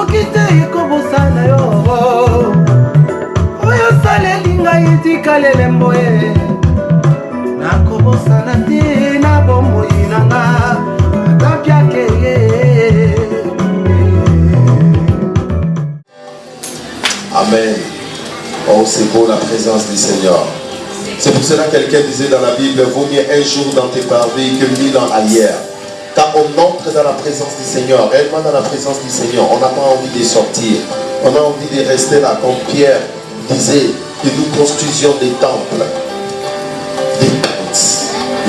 nakoki te ekobosana yo oyo saleli ngai etikala elembo ye nakobosana te na bomoi nanga ata piake ye. Amen. Oh, c'est beau la présence du Seigneur. C'est pour cela que quelqu'un disait dans la Bible, vaut mieux un jour dans tes parvis que 1000 ans ailleurs. Quand on entre dans la présence du Seigneur, réellement dans la présence du Seigneur, on n'a pas envie de sortir. On a envie de rester là, comme Pierre disait, que nous construisions des temples, des tentes.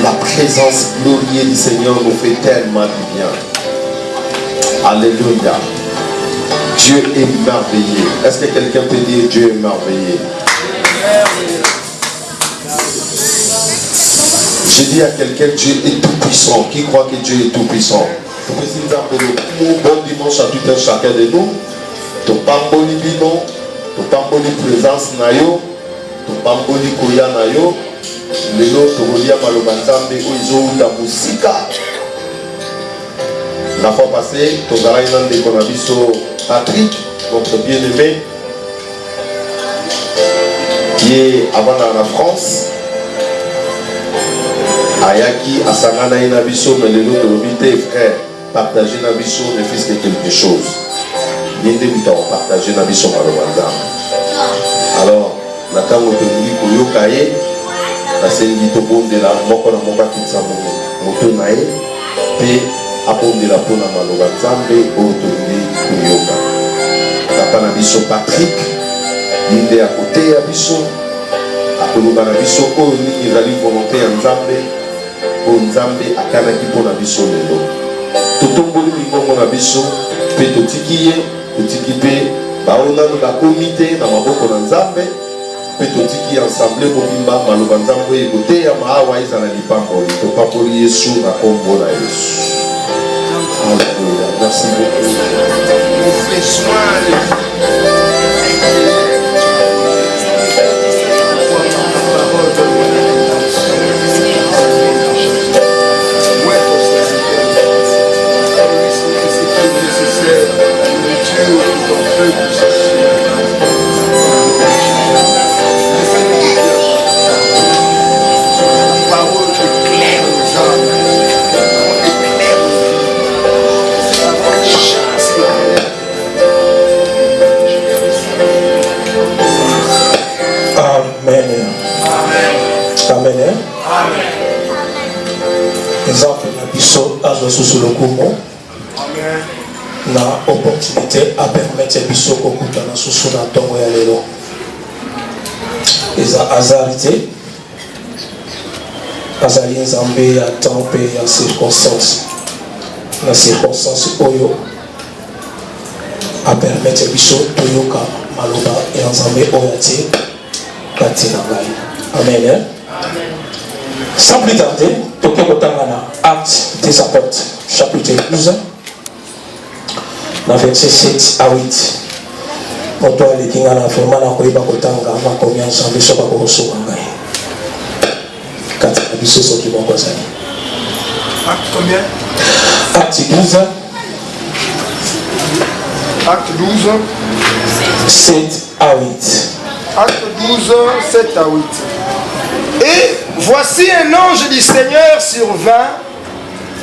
La présence glorieuse du Seigneur nous fait tellement du bien. Alléluia. Dieu est merveilleux. Est-ce que quelqu'un peut dire Dieu est merveilleux? Je dis à quelqu'un, Dieu est tout puissant. Qui croit que Dieu est tout puissant? Bon dimanche à tout un chacun de nous. To pamboli bino, to pamboli présence na yo, to pamboli koya na yo. Lelo to rolia maloba nzambe oizo da musika. La fois passée, to zaraina ndeko na biso Patrick, notre bien-aimé, qui est avant la France. Ayaki asangana ina biso mais le lot de l'obité frère partager na biso ne fils que quelque chose. Ninde bita on partager na biso malobanda. Alors la tango te lui koyoka ye la sengi to bonde la moko na moka kitsa moto na ye pe aponde la pona malobanda nzambe o to lui koyoka. Papa na biso Patrick ninde à côté ya biso akoloba na biso oyo nini ezali volonté ya nzambe o nzambe akanaki mpona biso lelo totomboli likongo na biso mpe totiki ye totiki mpe baonano bakomi te na maboko na nzambe mpe totiki ensemble mobimba maloba nzambe oyo ekoteyama awa ezala lipamboli topamboli yesu na kombo na yesu. Alléluia. Merci beaucoup. On fait soin sous le courant na opportunité à permettre biso kokuta na susu na tongo ya lelo eza azarité azali nzambe ya temps pe ya circonstance na circonstance oyo a permettre biso toyoka maloba ya nzambe oyo atie kati na ngai. Amen. Sans plus tarder, toke kotangana Actes des Apôtres, chapitre 12, verset 7 à 8. Moto alikinga na vraiment na koyeba kotanga avant combien ensemble so ba ko soba ngai. Kati na biso so ki bongo zali. Acte combien? Acte 12. Acte 12. 7 à 8. Acte 12, 7 à 8. Et voici un ange du Seigneur survint,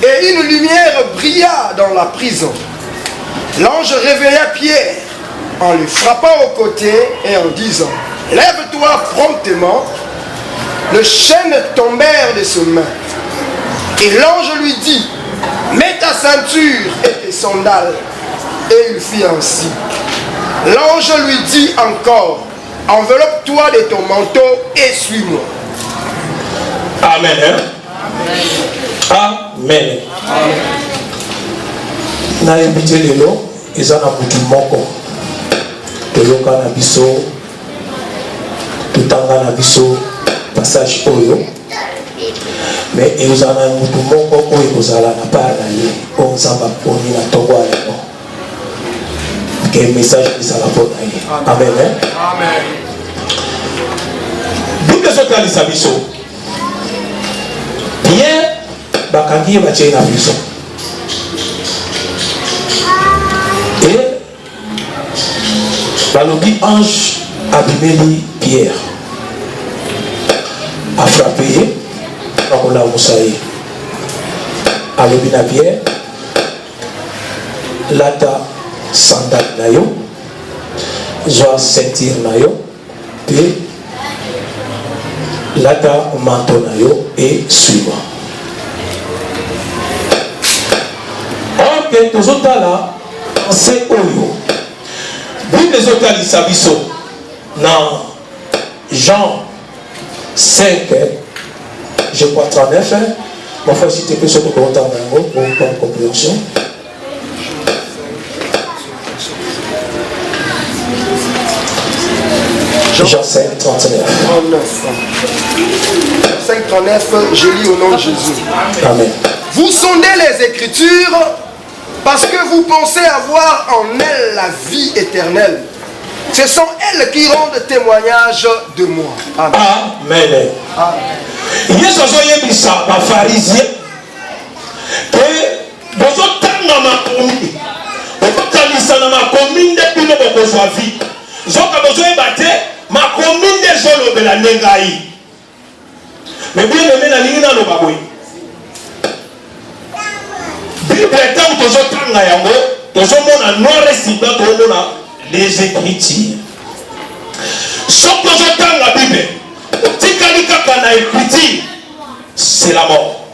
et une lumière brilla dans la prison. L'ange réveilla Pierre en lui frappant au côté et en disant: lève-toi promptement. Les chaînes tombèrent de ses mains. Et l'ange lui dit: mets ta ceinture et tes sandales. Et il fit ainsi. L'ange lui dit encore: enveloppe-toi de ton manteau et suis-moi. Amen. Amen. Na invité lelo ezana mutu moko toyoka na biso tutanga na biso passage oyo mais ezana mutu moko oyo kozala na part na ye onzamba poni na tongo lelo que message ezala pona ye. Amen. Amen. Bible sotalisa biso Pierre bakangi batie na biso et Balobi ange abimeli Pierre. A frappé. On a moussaï. Alobi na Pierre. Lata sandal na yo. Joa ceinture na yo. Puis lata manteau na yo et suivant. Ok, tous autres là, c'est oyo. Bible les autres lisabiso dans Jean 5, je crois 39. Ma foi, si tu peux se comprendre pour compréhension. Jean 5, 39. 5, 39, je lis au nom de Jésus. Amen. Vous sondez les Écritures parce que vous pensez avoir en elles la vie éternelle. Ce sont elles qui rendent témoignage de moi. Amen. Il y a ce pharisien que ma commune des zones de la Nengaï. Mais bien aimé, la ligne dans le baboui. Bible est tant que je t'en ai yango, que je m'en noir et si blanc, les Écritures. Sauf que je t'en la Bible, Tikalika kana écriture, c'est la mort.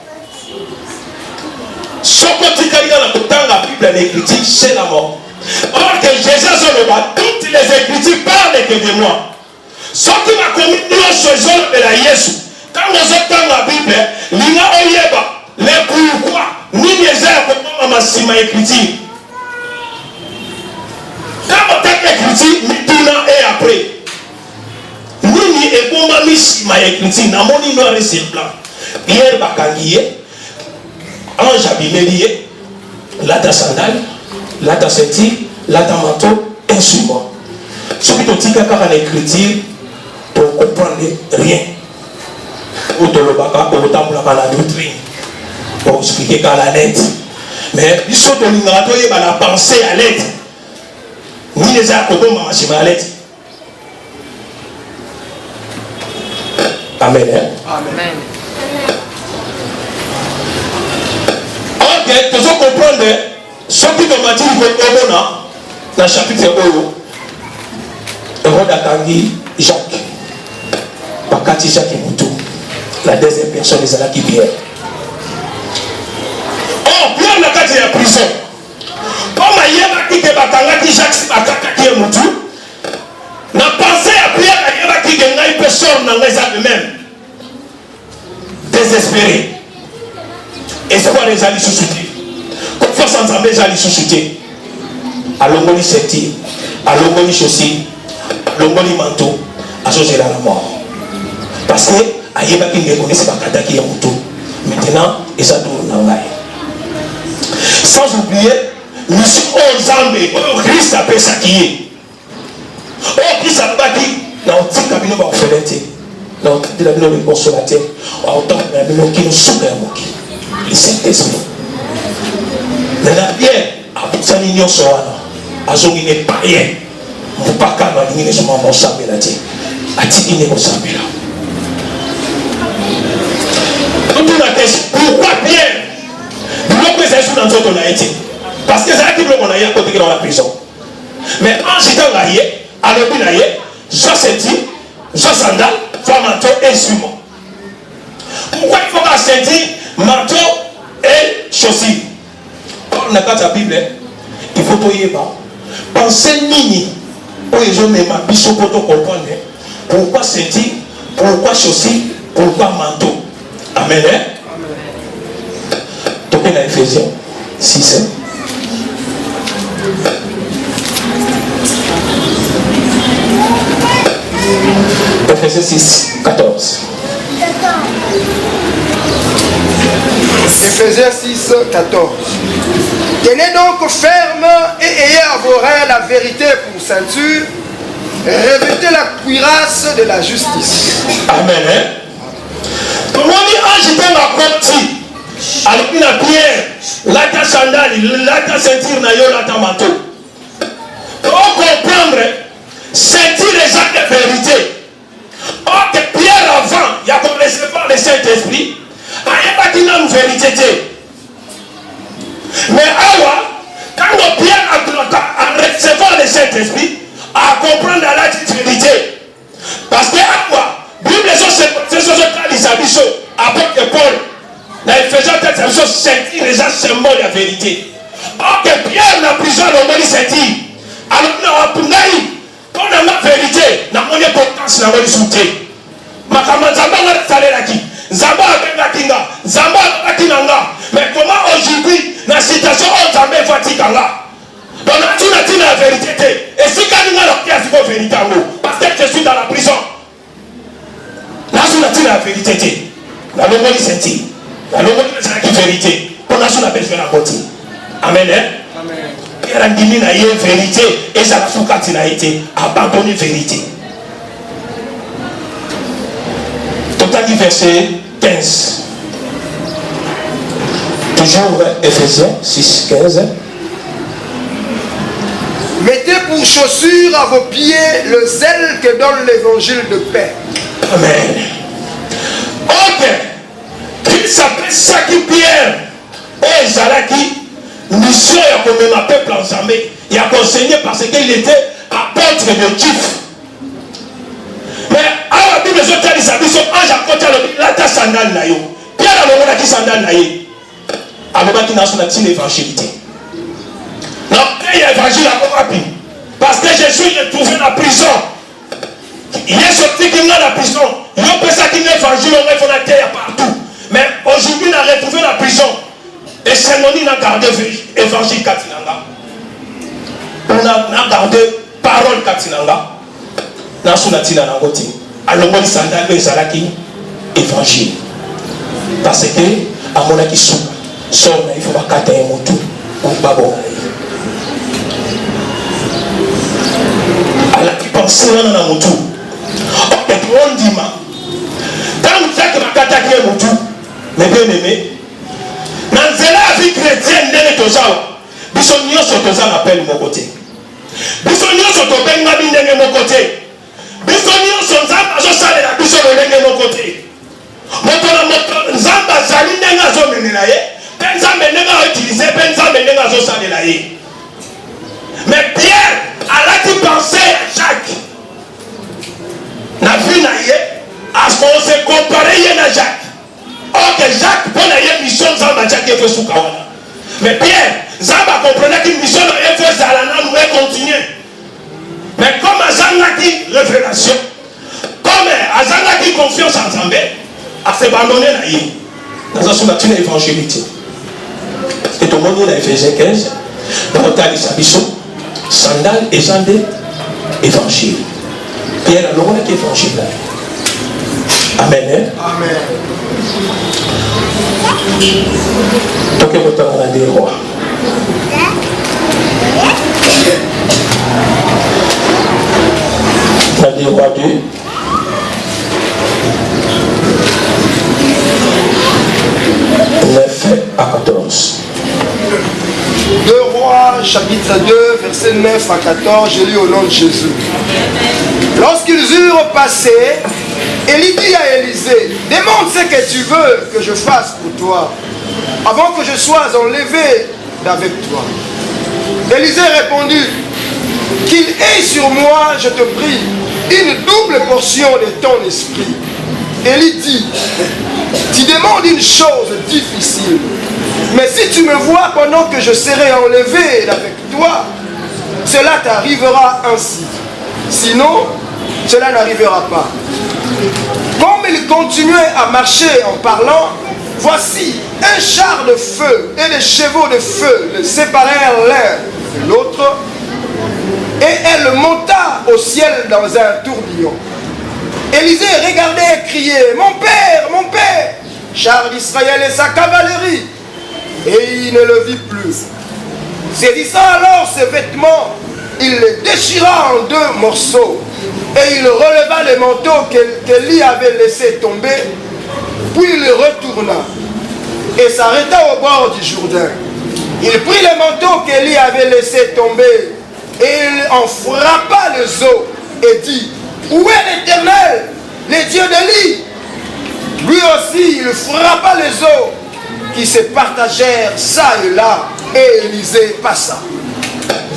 Sauf que Tikalika la Bible, l'écriture, c'est la mort. Or que Jésus toutes les Écritures parlent que de moi. Sauf que ma commune de la Yesu. Quand nous entendons la Bible, l'ina oyeba, les pourquoi, ni les airs pour ma sima écriture. Quand on t'a écriture, ni tourna et après. Ni et bon ma sima écriture, n'a mon noir et c'est blanc. Pierre Bakangié, ange abimelié, là ta sandale, là ta ceinture, là ta manteau, et suivant. Ce qui te dit qu'à l'écriture, pour comprendre rien. Ou de l'obaka, ou de la doctrine. Pour expliquer qu'à la lettre. Mais il faut que la pensée à l'aide. Ni les accords de ma lettre. Amen. Amen. Ok, tu dois comprendre ce qui te m'a dit dans le chapitre 1. Héros d'Atangi, Jacques. Bakati Jacques et Moutou. La deuxième personne des Alaki Pierre. Oh, Pierre n'a pas dit la prison. Comme il y a qui Bakangaki Jacques Bakaki et Moutou, n'a pensé à Pierre il y a qui gagne une personne dans les eux-mêmes. Désespéré. Espoir des alliés sous-soutés. Confiance en ensemble des alliés sous-soutés. À l'ongoli senti, à l'ongoli chaussée, à l'ongoli manteau, à José la mort. Parce que Ayeba qui ne connaissait pas Kataki Yamuto. Maintenant, ils sont dans l'angaï. Sans oublier, nous sommes aux Zambé, au Christ a fait ça qui est. Au Christ a bâti, dans le petit cabinet va faire l'été. Dans le cabinet de consolateur, autant que nous qui nous souffrent à Moki. Le Saint-Esprit. Maintenant, Pierre, à Boutsanignon Soana, à Zongi n'est pas rien. Mon papa m'a dit que je m'en vais savoir là. A dit qu'il n'est pas savoir là. Pourquoi Pierre? Pourquoi Jésus dans notre été? Parce que c'est là qu'il qu'on a eu côté dans la prison. Mais en citant la yé, à l'objet la yé, soit ceinture, soit sandal, soit manteau et instrument. Pourquoi il faut qu'à ceinture, manteau et chaussures? On n'a pas la Bible, il faut tout y avoir. Pensez nini, pour les hommes et ma bichot pour comprendre. Pourquoi ceinture, pourquoi chaussures, pourquoi manteau? Amen. Donc dans Ephésiens 6. Ephésiens 6, 14. Ephésiens 6, 14. Tenez donc ferme et ayez à vos reins la vérité pour ceinture. Revêtez la cuirasse de la justice. Amen. Comment dire agiter ma partie avec une pierre, là ta sandale, là ta ceinture, là ta manteau. Pour comprendre sentir les gens de vérité. Or que Pierre avant, il y a qu'on recevoir le Saint-Esprit, il y a une vérité. Mais alors, quand Pierre a recevoir le Saint-Esprit, à comprendre la vérité. Parce que la Bible c'est ce que apôtre Paul, dans Ephésiens 4, sentir les gens symbole de la vérité. Or que Pierre dans la prison, le monde sentit. Alors, quand on a la vérité, on a une importance dans le soutien. Mais comment aujourd'hui, dans la situation où on a fatigué, on a dit la vérité. Et si on a la vérité, parce que je suis dans la prison, là on a dit la vérité. Là on a dit senti. Là on a dit la vérité. On a dit la vérité. Amen. Pierre a dit qu'il y a une vérité et ça a été abandonné vérité. Total du verset 15. Toujours Ephésiens 6, 15. Mettez pour chaussure à vos pieds le zèle que donne l'évangile de paix. Amen. Ok. Qu'il s'appelle ça qui Pierre et Zalaki, mission est comme un peuple ensemble. Il a enseigné parce qu'il était apôtre de Juifs. Mais à la Bible, les autres disent ange à côté de la ta sandale na yo. Pierre a le qui sandale na ye. Alors qui n'a son évangélité. Non, il y a l'évangile à Korapi. Parce que Jésus est trouvé dans la prison. Il est sorti qu'il est dans la prison. Il y a personne qui est évangile, on est dans la terre partout. Mais aujourd'hui, il a retrouvé la prison. Et c'est nous qui avons gardé l'évangile Katinanga. On a gardé parole Katinanga. Dans son atina nangote. Alors, on s'en a fait évangile. Parce que, à mon avis, il faut pas cater un mot tout. Ou pas bon. Alors, tu penses à un mot tout. Ok, on dit, quand vous faites que ma cater un mot tout, mais bien aimé, dans la vie chrétienne, nous sommes tous appel mon côté. Nous sommes tous appel mon côté. Nous sommes tous appel mon côté. Mais Pierre a dit penser à Jacques. N'a vu à ce qu'on s'est comparé à Jacques. Or que Jacques, pour la mission, Zamba Jacques est fait sous Kawana. Mais Pierre, Zamba comprenait qu'une mission est faite à la nous est continuer. Mais comme Azanga dit révélation, comme Azanga dit confiance en Zambé, à s'abandonner là, dans son matin évangélité. Et tout le monde dans Ephésiens 15, dans le tas de Sabisso, sandal et jandé, évangile. Pierre a l'homme qui est évangile là. Amen. Amen. Donc, vous avez des rois. Vous avez des rois 2. 9 à 14. 2 Rois, chapitre 2, verset 9 à 14, je lis au nom de Jésus. Lorsqu'ils eurent passé, Élie dit à Élisée, demande ce que tu veux que je fasse pour toi, avant que je sois enlevé d'avec toi. Élisée répondit, qu'il ait sur moi, je te prie, une double portion de ton esprit. Élie dit, tu demandes une chose difficile, mais si tu me vois pendant que je serai enlevé avec toi, cela t'arrivera ainsi. Sinon, cela n'arrivera pas. Comme il continuait à marcher en parlant, voici un char de feu et les chevaux de feu le séparèrent l'un de l'autre, et elle monta au ciel dans un tourbillon. Élisée regardait et criait, mon père, char d'Israël et sa cavalerie. Et il ne le vit plus. Saisissant alors ses vêtements, il les déchira en 2 morceaux. Et il releva le manteau qu'Élie avait laissé tomber. Puis il retourna et s'arrêta au bord du Jourdain. Il prit le manteau qu'Élie avait laissé tomber et il en frappa les eaux et dit, où est l'Éternel, les dieux d'Élie? Lui aussi, il frappa les eaux qui se partagèrent ça et là, et Élisée passa.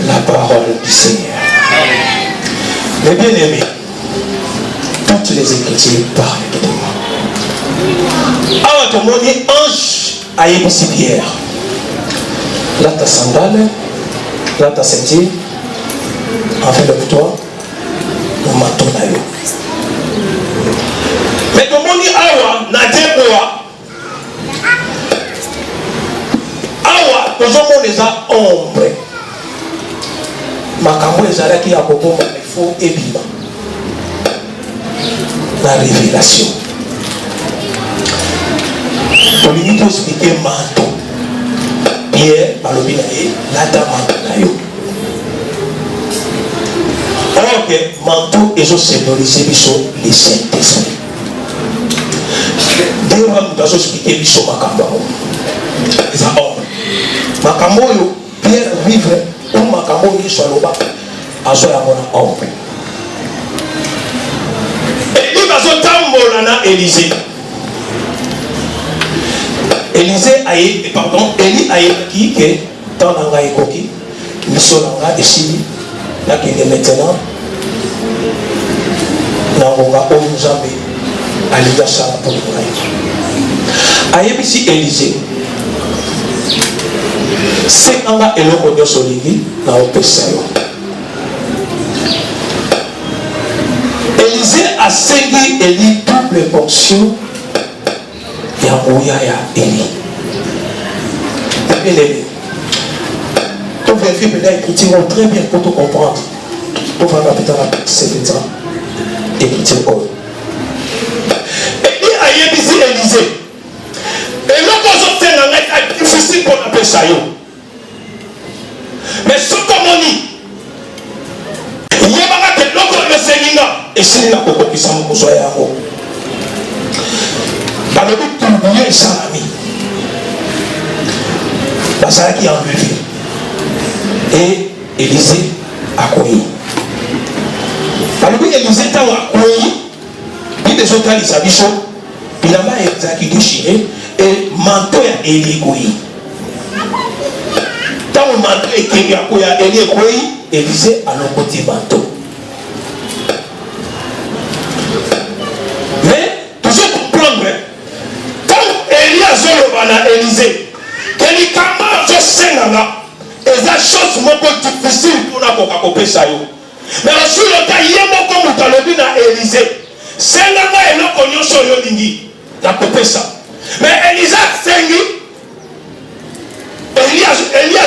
La parole du Seigneur. Mes bien-aimés, toutes les Écritures parlent de moi. Alors, tout le monde dit ange à Yébussi Pierre. Là, ta sandale, là, ta ceinture, enveloppe-toi, on m'attend là. Mais tout le monde dit awa, n'a pas awa, tout le monde est à ombre. Makambo ezalaki ya koboma ifo ebima na révélation. Tolingi to expliquer manto. Pierre balobi na ye lata manto na yo. Alors que manto ezo symboliser biso le Saint-Esprit. Dewa mudazo expliquer biso makambo. Eza ombre. Makambo yo Pierre vivre pour makambo ni soit loba azo ya mona ombre. Et il va se tambola na Élisée. Élisée aye pardon Élie aye qui que dans la ekoki miso nanga esili na kende maintenant na ngonga o Nzambe aliga sala pour ngai. Aye bisi Élisée c'est anga eloko nyoso lingi na opesa yo. Élisée a sengi Élie double fonction ya moya ya Élie. Bien-aimé, on vérifie peut-être écriture très bien pour tout comprendre. On va répéter la c'est ans écriture. Élie a yébisi Élisée. Et l'opposition c'est difficile pour appeler ça yo. Mais ce comme on dit, il y a pas que l'autre le Seigneur et c'est la coco qui s'en moque soya ho. Dans le but de oublier ça ami. Basara qui a enlevé et Élisée a couru. Dans le but Élisée tant a couru, il des autres ils s'habillent, il a mal qui déchiré et manteau à Élie couru. Tant le manteau est qui a couru à Élie couru, Élisée a le côté manteau. Mais toujours comprendre, quand Élie a zolobana Élisée, que les camarades se senganga, et la chose beaucoup difficile pour la coca ça yo. Mais aussi le cas yemo comme dans le bin à Élisée, senganga et le cognon sur yo lingi, la coupé ça. Mais Élisée sengi, Elias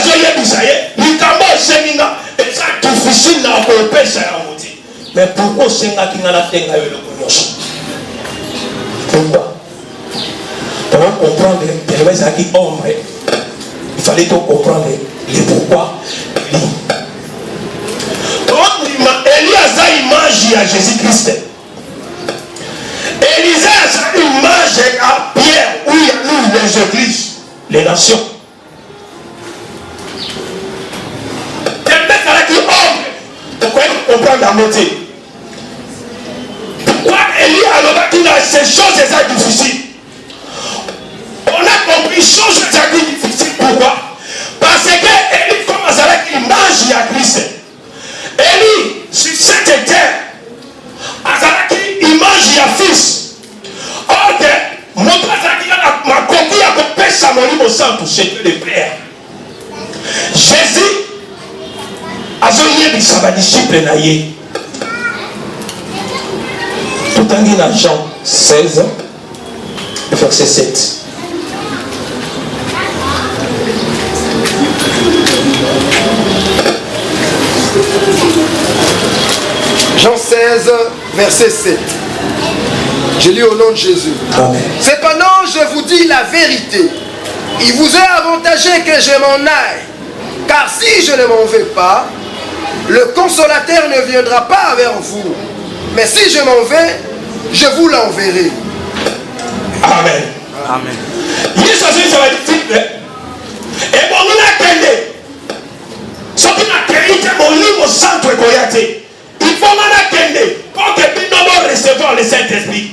zoye bisaye, les camarades senga, et ça difficile na coupé ça ya moti. Mais pourquoi senga qui n'a la tenga yo le cognon? Pourquoi? Pour comprendre les qui ombre. Il fallait donc comprendre les pourquoi. Élie a une image à Jésus-Christ. Élisée a une image à Pierre où il y a les églises, les nations. Et maintenant qui ombre, pourquoi comprendre la moitié? Pourquoi Élie a dit que ces choses sont difficiles? On a compris chose qui est difficile. Pourquoi? Parce que Élie commence avec l'image à Christ. Élie, sur cette terre, avec l'image à Fils. Or, mon père ma coquille a coupé sa monnaie au sang pour chez les pères. Jésus a zonné de sa disciple naïe. Tout en guinant Jean 16, verset 7. Jean 16, verset 7. Je lis au nom de Jésus. Amen. Cependant, je vous dis la vérité. Il vous est avantagé que je m'en aille. Car si je ne m'en vais pas, le consolateur ne viendra pas vers vous. Mais si je m'en vais, je vous l'enverrai. Amen. Amen. Et bon, nous l'avons ce qui n'a créé mon livre centre. Il faut que recevoir le Saint-Esprit.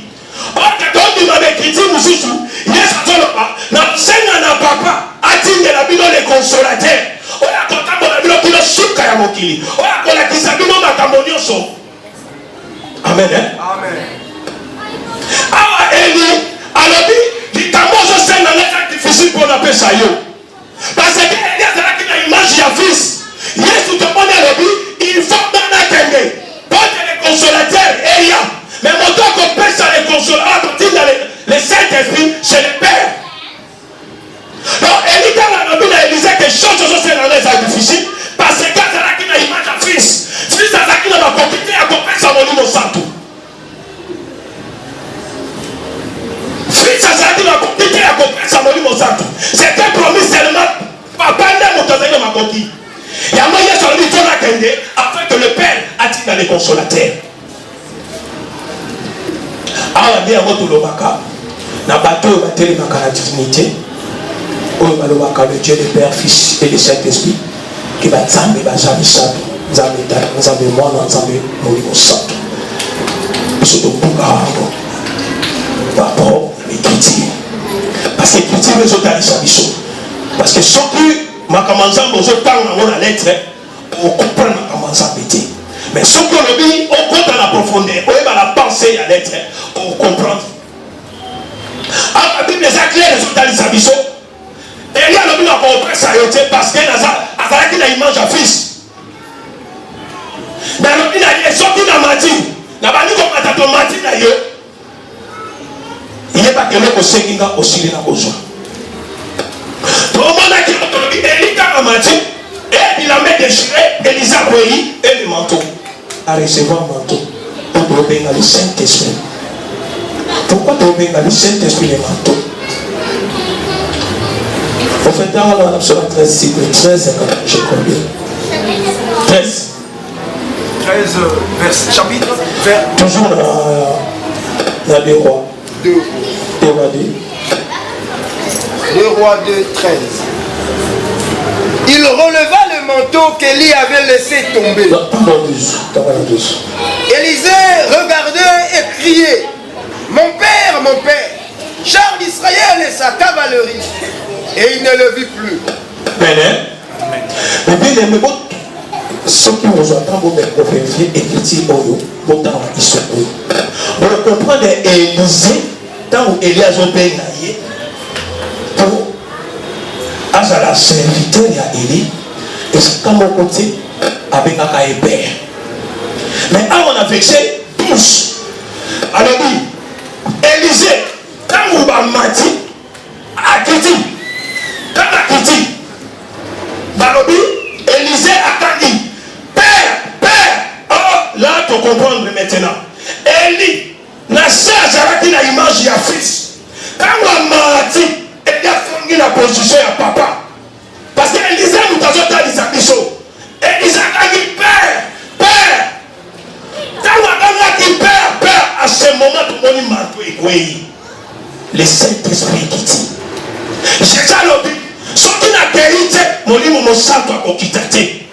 Quand tu m'avais écrit, Moussou, il est sorti le pas. Na papa, attire la bino les consolateurs. On a content pour la bino qui le souka ya mokili. On a content qui s'abîme ma camonio so. Amen. Amen. Ah, Eli, alors dit, je sais dans les difficile pour la paix ça yo. Parce que Elias a une image de fils. Yesu te demande à lui, il faut dans la kenge. Porte les consolateurs, Elia. Mais mon temps qu'on pèse à les consolateurs, à partir de le Saint-Esprit, c'est le Père. Donc, Eli dans la Bible, il disait que choses sont dans les difficiles. Parce que quand il a une image de fils, fils a qui n'a pas compris à comprendre sa monime au santo. Fils a qui n'a pas compris à comprendre sa monime au santo. C'était promis seulement. Papa n'a pas compris ma coquille. Il y a moyen sur le niveau de la Kende afin que le Père attire dans les consolateurs. Alors, il y a un mot de l'Obaka. Dans le bateau, il y a la divinité. Le Dieu, le Père, Fils et le Saint-Esprit. Qui va t'amener, va jamais ça. Nous avons moi, nous avons mon sang. Nous sommes au Bougarabo. Rapport, l'écriture. Parce que l'écriture, nous sommes dans parce que ceux qui ma commençant aux autres dans la lettre, on comprend ma commençant pété. Mais ceux qui ont dit, on compte dans la profondeur, on va la pensée à l'être, on comprend. Alors la Bible les a clairs, les autres dans les abyssaux. Et il y a le but à comprendre ça parce que Azara qui a image à fils. Mais le but a dit, ceux qui ont menti, n'a pas dit qu'on a menti d'ailleurs. Il n'est pas que l'on conseille aussi les besoin. Tout le monde a dit Élie a menti, et il a mis déchiré, Élisa Boyi et le manteau. À recevoir le manteau, pour obéir le Saint-Esprit. Pourquoi tu obéis le Saint-Esprit le manteau? Au fait, dans la Psaume 13, 13, je crois bien. 13. 13, chapitre, vers. Toujours dans les rois. 2. 2 Rois 2, 13. Il releva le manteau qu'Élie avait laissé tomber. Élisée regardait et criait, mon père, char d'Israël et sa cavalerie. Et il ne le vit plus. Mais bien aimé, ceux qui vous entendent, vous me vérifiez et critiquez vos temps, ils sont où. Vous comprenez Élisée, tant où Élias a bien naïe, pour Azala serviteur à Élie, et c'est comme mon côté avec un père. Mais avant on a vexé tous. Alors dit, Élisée, quand vous m'avez menti, à Kiti, quand à Kiti, Balobi, Élisée a dit, Père, oh, là tu comprends maintenant. Élie, n'a pas qui n'a image de fils. Quand on m'a dit, il a fait la position à papa. Parce que Élisée nous a dit des ambitions. Élisée a dit, Père. Quand on a dit, Père, à ce moment, tout le monde m'a dit, le Saint-Esprit qui dit. C'est ça le but. Ce qui n'a pas été, mon livre, mon sang doit quitter.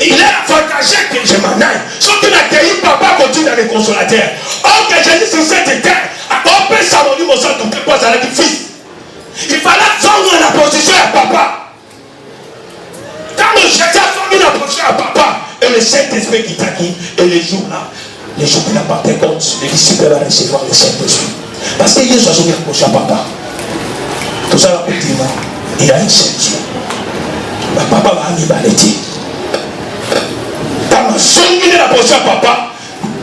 Il est avantagé que je m'en aille. Ce qui n'a pas été, papa continue dans les consolateurs. Or que Jésus sur cette terre, à comprendre ça, mon livre, mon sang, tout quoi, ça a dit fils. Il fallait prendre la position à papa. Quand le Jésus a pris la position à papa, et le Saint-Esprit qui t'a dit, et les jours qui n'a pas tenu compte, les disciples vont recevoir le Saint-Esprit. Parce que Jésus a joué la position à papa. Tout ça, il y a un seul Dieu. Papa va amener la lettre. Quand on a sonné la position à papa,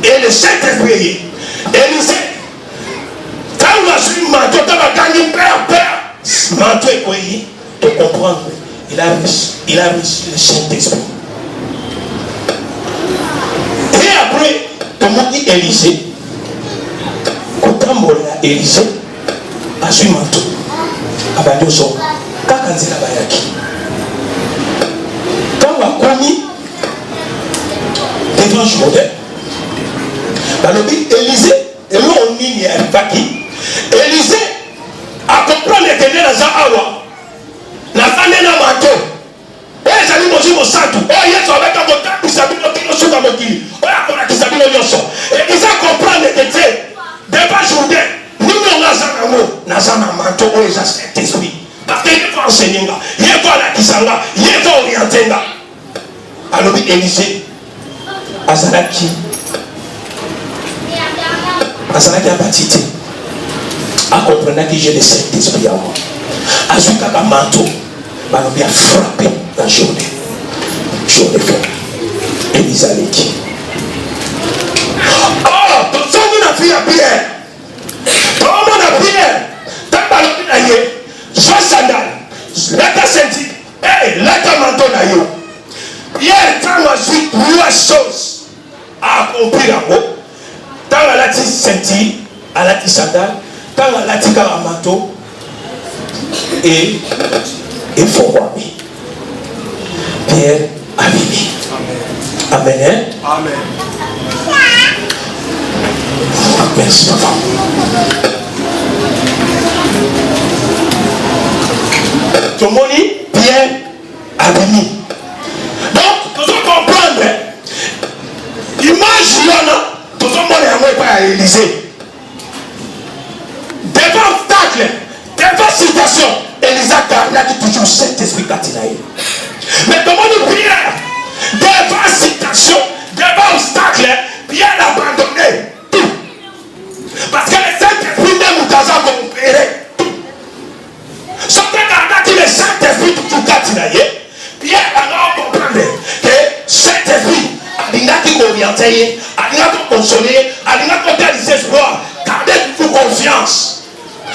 et le Saint-Esprit, Élisée, quand on a suivi le manteau, quand on a gagné père, manteau est quoi, de comprendre, il a reçu le Saint-Esprit. Et après, tout le monde dit Élisée, quand on a Élisée, a suivi le manteau. Abadoso, kakanzela bayaki. Quand on a commis devant ce modèle, Élisée, et là on y est baki. Élisée a compris les ténèbres dans Zahawa. La femme est dans le manteau. Et j'allais manger mon sang. Oh, il y a un avec un montant qui s'habille dans le sous-gamokili. Oh, il y a un qui s'habille Et ils ont compris que Dieu, devant Jourdain, nous avons un manteau où il y a cet esprit. Parce qu'il faut enseigner, il faut la il faut orienter. Alors, Élisée, Azalaki a bâti, a compris que j'ai le Saint-Esprit à moi. Azuka a manteau, il a frappé dans Jourdain. Jourdain fait. Élisée a dit. Oh, tout le monde a pris à Pierre. Tout le monde a Pierre. T'as pas le d'ailleurs. Soit sandal. Là t'as senti. Hey, là t'as manteau d'ailleurs. Pierre, quand on a su trois choses à accomplir en haut. Tant on a dit senti, on a dit sandal. Tant on a dit manteau. Et il faut voir. Pierre a mis. Amen. Amen. Merci, papa. Tout le monde dit Pierre a mis. Donc, tout le monde comprendre. Image, tout le monde est pas à Élysée. Devant obstacle, devant situation, Élysée a dit toujours cet esprit catinaï. Mais tout le monde dit Pierre, devant situation, devant obstacle, Pierre a abandonné tout. Parce que le Saint-Esprit même nous a coopéré. Sauf que le Saint-Esprit tout catinaï, Pierre a compris que cet esprit a dit orienté, a dit consoler, a dit réaliser espoir, garder toute confiance.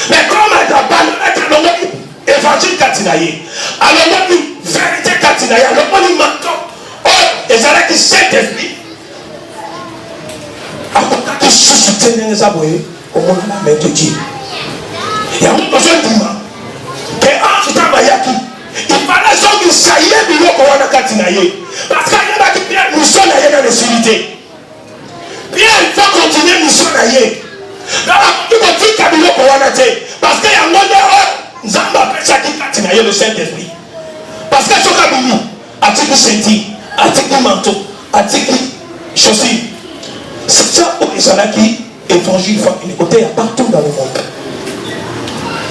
Mais comme elle a abandonné l'évangile catinaï, alors on dit vérité catinaï, alors on dit maintenant, oh, et ça dit Saint-Esprit. Qui suscite les aboyés, comme on a la main de Dieu. Il y a besoin de dire que en tout temps, il fallait que ça y est, qu'on a catinaï. Parce qu'il y a qui nous sommes dans les civilités. Bien, il faut continuer mission d'ailleurs. Dans la politique, parce qu'il y a un monde nous avons appelé ça qui catinaï le Saint-Esprit. Parce que ce qu'il a dit, senti, a dit manteau, a dit chaussures. C'est ça où les gens qui évangile côté partout dans le monde.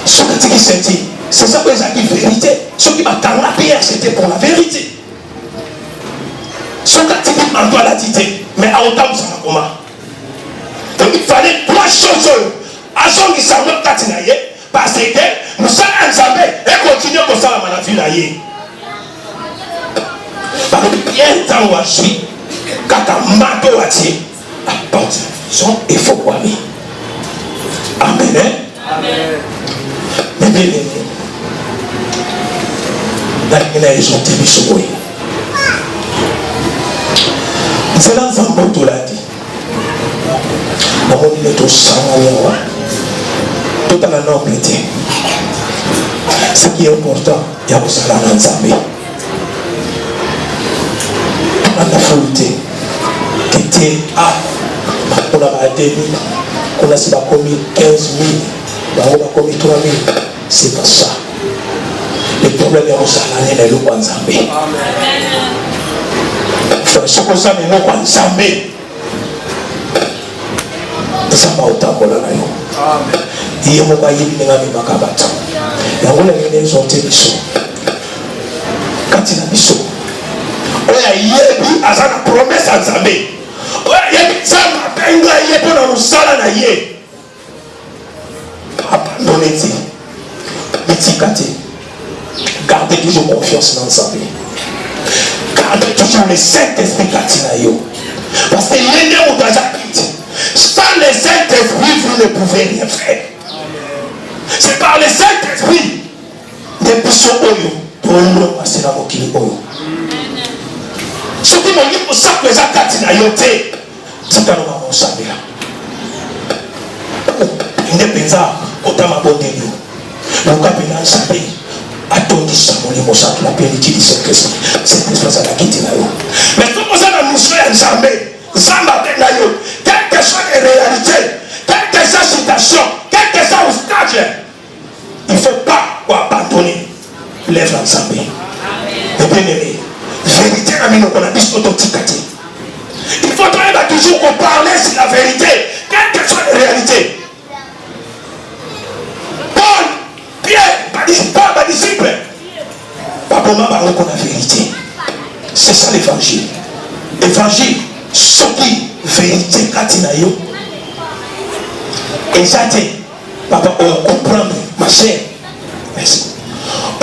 Ce qui sentit, c'est ça où les gens qui vérité. Ce qui m'a dans la pierre, c'était pour la vérité. Ce qui m'a dans la dité, mais à autant ça va comment. Donc il fallait trois choses à son qui s'en va catinailler, parce que nous sommes ensemble et continuons comme ça à la vie d'ailleurs. Parce que bien temps où je suis, quand un manteau à tirer, apporte son effort pour lui. Amen. Amen. Mais bien aimé, dans les gens qui sont là, c'est là que Zamboto l'a dit. Dans mon île de Samawa, tout à la nobilité. Ce qui est important, il y a aussi la Nzambe. La folie qui était à on a battu, on a commis 15 000, on a commis 3 000. C'est pas ça. Le problème est au salarié de l'Ouanzambé. Ce qu'on s'en est l'Ouanzambé. Ça va autant que l'on a. Il y a un moment où il y a un makabato. Il y a un moment où il y a un biso. Quand il y a un biso, il y a une promesse à Zambé. Abandonnez-y. Gardez toujours confiance dans le Zambé. Gardez toujours le Saint-Esprit Katinayo. Parce que l'ennemi ou sans le Saint-Esprit, vous ne pouvez rien faire. C'est par le Saint-Esprit depuis ce oyo. Pour nous, c'est la mokili oyo. Ce qui m'a dit pour ça que les Katinayo te. C'est un homme au Sabila. Il n'est pas ça, autant ma bonne Dieu. Le capitaine Sabé a donné ça, mon livre, ça, la plénitude du Saint-Esprit. Cette espèce à la quitte là. Mais tout ça, la mission est Zambé. Zamba Benayo. Quelle que soit les réalités, quelle que soit la situation, quel que soit l'obstacle, il ne faut pas abandonner l'œuvre en Zambé. Et bien aimé, vérité, ami, nous, on a dit autoticati. Il faut toujours toujours qu'on parlait sur la vérité, quelle que soit la réalité. Paul, Pierre, pas disciple. Pas pour moi, parler qu'on a vérité. C'est ça l'évangile. Évangile, ce qui vérité, Katinayo. Et ça, papa, on comprend, ma chère. Merci.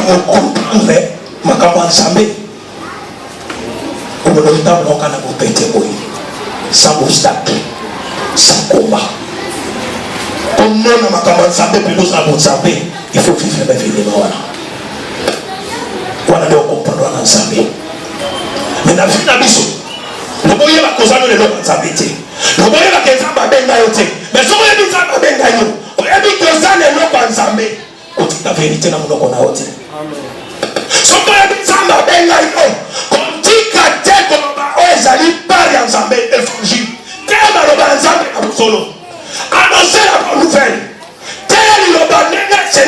On comprend, ma campagne Zambé. On le temps, on a pété, sans obstacle, sans combat. On a ma campagne Zambé, puis nous avons Zambé. Il faut vivre la vie de moi. On a comprendre dans Zambé. Mais la vie n'a pas nous voyons la cause de l'homme Zambé. Nous voyons la question de Benga. Mais si on dit ça, Benga, on dit que ça n'est pas Zambé. On dit la vérité dans mon nom. Si on dit ça, Benga, on dit que tel qu'on va aller par Zambé, évangile. Tel qu'on va Zambé à solo. Annoncer la bonne nouvelle. Tel qu'on va Benga, c'est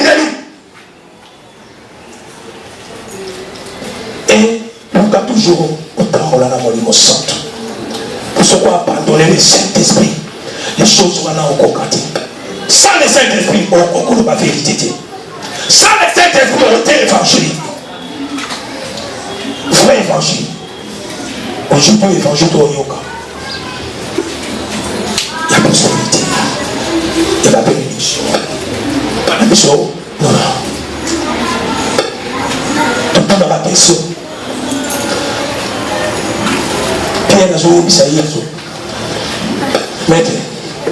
et nous avons toujours autant on a la molie centre. Pour ce qu'on a abandonné le Saint-Esprit, les choses qu'on a encore gâtées. Sans le Saint-Esprit, on ne peut pas vérité. Sans le Saint-Esprit, on est évangile. Vrai évangile. On ne joue pas l'évangile de Yoga. Il y a prospérité. Il y a la bénédiction. La bénédiction, non, non. Tout le monde a la question. Pierre a joué Isaïe. Maître,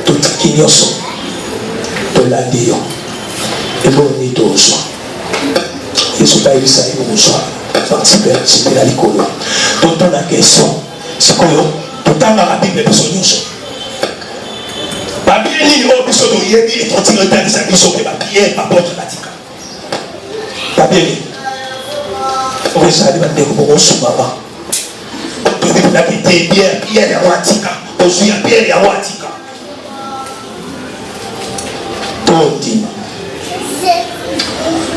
tout qui n'y a son. Tout l'année. Et bon, on est au soir. Et ce pas Isaïe au soir. C'est la l'école. Tout le temps la question. C'est quoi? Tout le temps la Bible est besoin de nous. Pas bien ni au besoin de Yébi et ton tiré de sa mission que ma pierre apporte la tika. Pas bien ni. On va s'arrêter de dire sous maman. On peut dire que pierre et Watika. On suit pierre et Watika. Tout dit.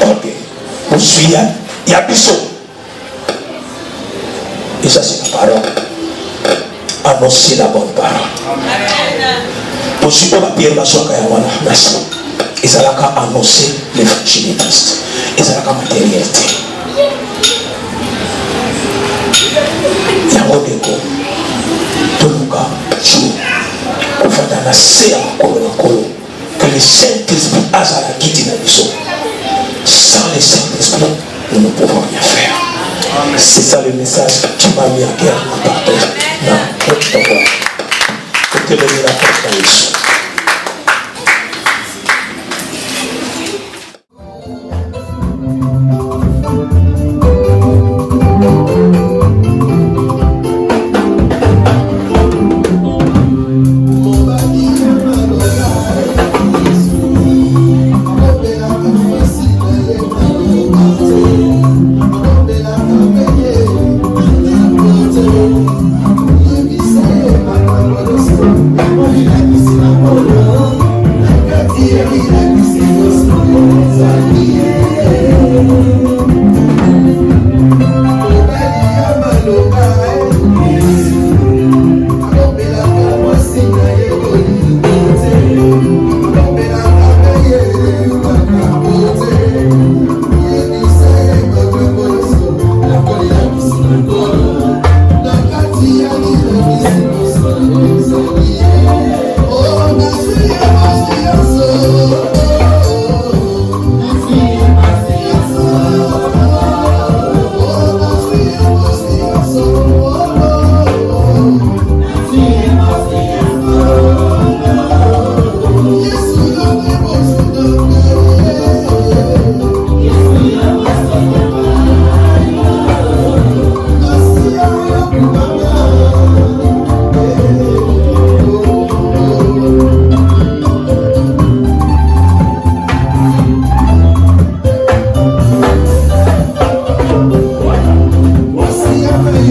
Ok. On suit il y a Bissot. Et ça c'est la parole. Annoncer la bonne parole. Pour suivre la pierre, merci. Et ça va annoncer l'évangile de Christ. Et ça va matérialité. Il y a un déco. Tout le cas, jour. On va dans la serre encore. Que le Saint-Esprit a la guide dans les eaux. Sans le Saint-Esprit, nous ne pouvons rien faire. C'est ça le message qui m'a mis à guerre à partager. Non, pour te voir. Pour te donner la porte dans les eaux.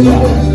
Yeah.